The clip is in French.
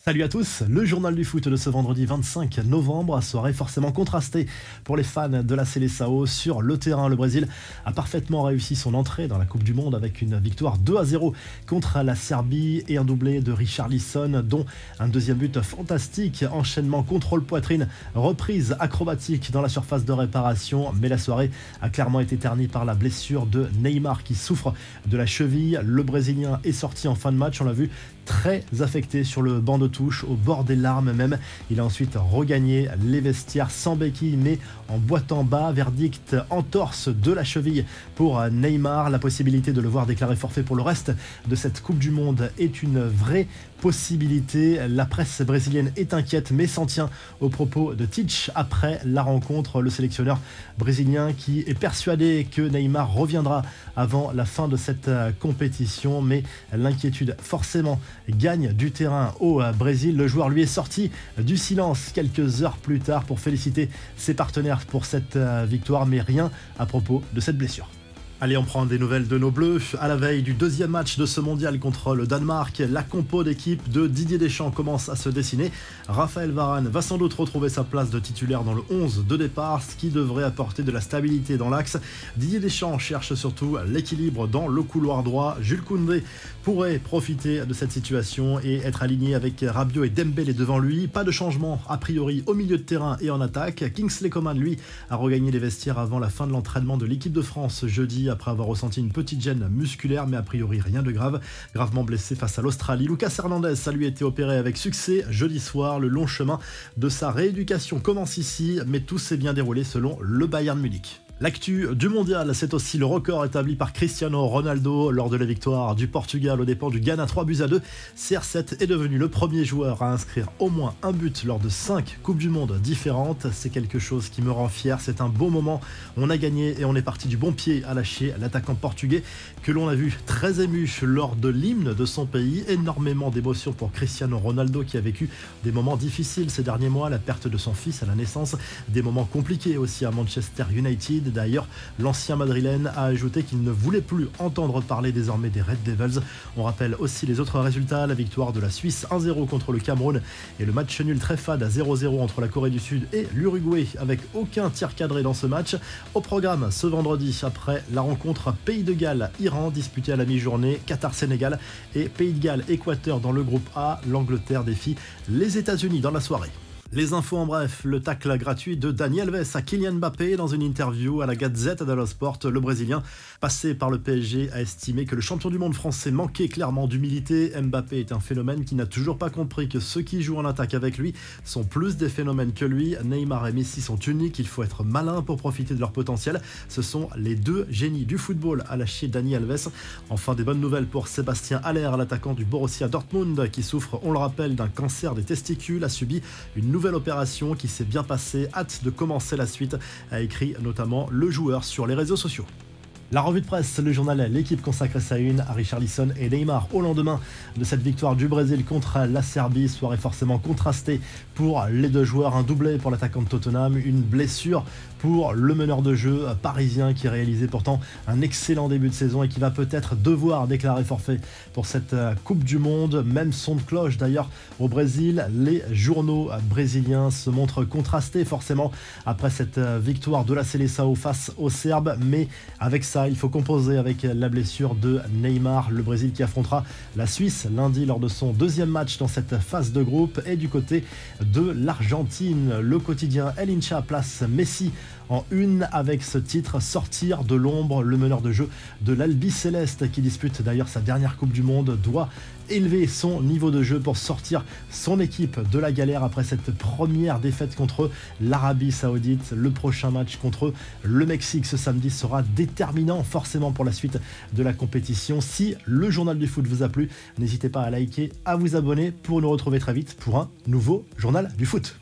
Salut à tous, le journal du foot de ce vendredi 25 novembre, soirée forcément contrastée pour les fans de la Seleção. Sur le terrain, le Brésil a parfaitement réussi son entrée dans la Coupe du Monde avec une victoire 2-0 contre la Serbie et un doublé de Richarlison, dont un deuxième but fantastique, enchaînement contrôle poitrine, reprise acrobatique dans la surface de réparation, mais la soirée a clairement été ternie par la blessure de Neymar qui souffre de la cheville. Le Brésilien est sorti en fin de match, on l'a vu, très affecté sur le banc de touche, au bord des larmes même. Il a ensuite regagné les vestiaires sans béquille mais en boitant bas. Verdict, entorse de la cheville pour Neymar. La possibilité de le voir déclaré forfait pour le reste de cette Coupe du Monde est une vraie possibilité. La presse brésilienne est inquiète mais s'en tient aux propos de Tite après la rencontre. Le sélectionneur brésilien qui est persuadé que Neymar reviendra avant la fin de cette compétition, mais l'inquiétude forcément gagne du terrain au Brésil. Le joueur lui est sorti du silence quelques heures plus tard pour féliciter ses partenaires pour cette victoire, mais rien à propos de cette blessure. Allez, on prend des nouvelles de nos Bleus. À la veille du deuxième match de ce mondial contre le Danemark, la compo d'équipe de Didier Deschamps commence à se dessiner. Raphaël Varane va sans doute retrouver sa place de titulaire dans le 11 de départ, ce qui devrait apporter de la stabilité dans l'axe. Didier Deschamps cherche surtout l'équilibre dans le couloir droit. Jules Koundé pourrait profiter de cette situation et être aligné avec Rabiot et Dembélé devant lui. Pas de changement a priori au milieu de terrain et en attaque. Kingsley Coman, lui, a regagné les vestiaires avant la fin de l'entraînement de l'équipe de France jeudi, après avoir ressenti une petite gêne musculaire, mais a priori rien de grave. Gravement blessé face à l'Australie, Lucas Hernandez a lui été opéré avec succès jeudi soir. Le long chemin de sa rééducation commence ici, mais tout s'est bien déroulé selon le Bayern Munich. L'actu du mondial, c'est aussi le record établi par Cristiano Ronaldo lors de la victoire du Portugal aux dépens du Ghana 3-2. CR7 est devenu le premier joueur à inscrire au moins un but lors de 5 Coupes du Monde différentes. C'est quelque chose qui me rend fier, c'est un beau moment. On a gagné et on est parti du bon pied à lâcher l'attaquant portugais que l'on a vu très ému lors de l'hymne de son pays. Énormément d'émotions pour Cristiano Ronaldo qui a vécu des moments difficiles ces derniers mois, la perte de son fils à la naissance, des moments compliqués aussi à Manchester United. D'ailleurs, l'ancien madrilène a ajouté qu'il ne voulait plus entendre parler désormais des Red Devils. On rappelle aussi les autres résultats, la victoire de la Suisse 1-0 contre le Cameroun et le match nul très fade à 0-0 entre la Corée du Sud et l'Uruguay avec aucun tir cadré dans ce match. Au programme ce vendredi, après la rencontre Pays de Galles-Iran disputée à la mi-journée, Qatar-Sénégal et Pays de Galles-Équateur dans le groupe A, l'Angleterre défie les États-Unis dans la soirée. Les infos en bref, le tacle gratuit de Dani Alves à Kylian Mbappé dans une interview à la Gazette dello Sport. Le Brésilien, passé par le PSG, a estimé que le champion du monde français manquait clairement d'humilité. Mbappé est un phénomène qui n'a toujours pas compris que ceux qui jouent en attaque avec lui sont plus des phénomènes que lui. Neymar et Messi sont uniques, il faut être malin pour profiter de leur potentiel. Ce sont les deux génies du football, a lâché Dani Alves. Enfin, des bonnes nouvelles pour Sébastien Haller, l'attaquant du Borussia Dortmund, qui souffre, on le rappelle, d'un cancer des testicules, a subi une nouvelle opération qui s'est bien passée, hâte de commencer la suite, a écrit notamment le joueur sur les réseaux sociaux. La revue de presse, le journal L'équipe consacre sa une à Richarlison et Neymar au lendemain de cette victoire du Brésil contre la Serbie. Soirée forcément contrastée pour les deux joueurs, un doublé pour l'attaquant de Tottenham, une blessure pour le meneur de jeu parisien qui réalisait pourtant un excellent début de saison et qui va peut-être devoir déclarer forfait pour cette Coupe du Monde. Même son de cloche d'ailleurs au Brésil. Les journaux brésiliens se montrent contrastés forcément après cette victoire de la Seleção face aux Serbes, mais avec ça il faut composer avec la blessure de Neymar. Le Brésil qui affrontera la Suisse lundi lors de son deuxième match dans cette phase de groupe. Et du côté de l'Argentine, le quotidien El Hincha place Messi en une avec ce titre, sortir de l'ombre. Le meneur de jeu de l'Albi Céleste, qui dispute d'ailleurs sa dernière Coupe du Monde, doit élever son niveau de jeu pour sortir son équipe de la galère après cette première défaite contre l'Arabie Saoudite. Le prochain match contre le Mexique ce samedi sera déterminant forcément pour la suite de la compétition. Si le journal du foot vous a plu, n'hésitez pas à liker, à vous abonner pour nous retrouver très vite pour un nouveau journal du foot.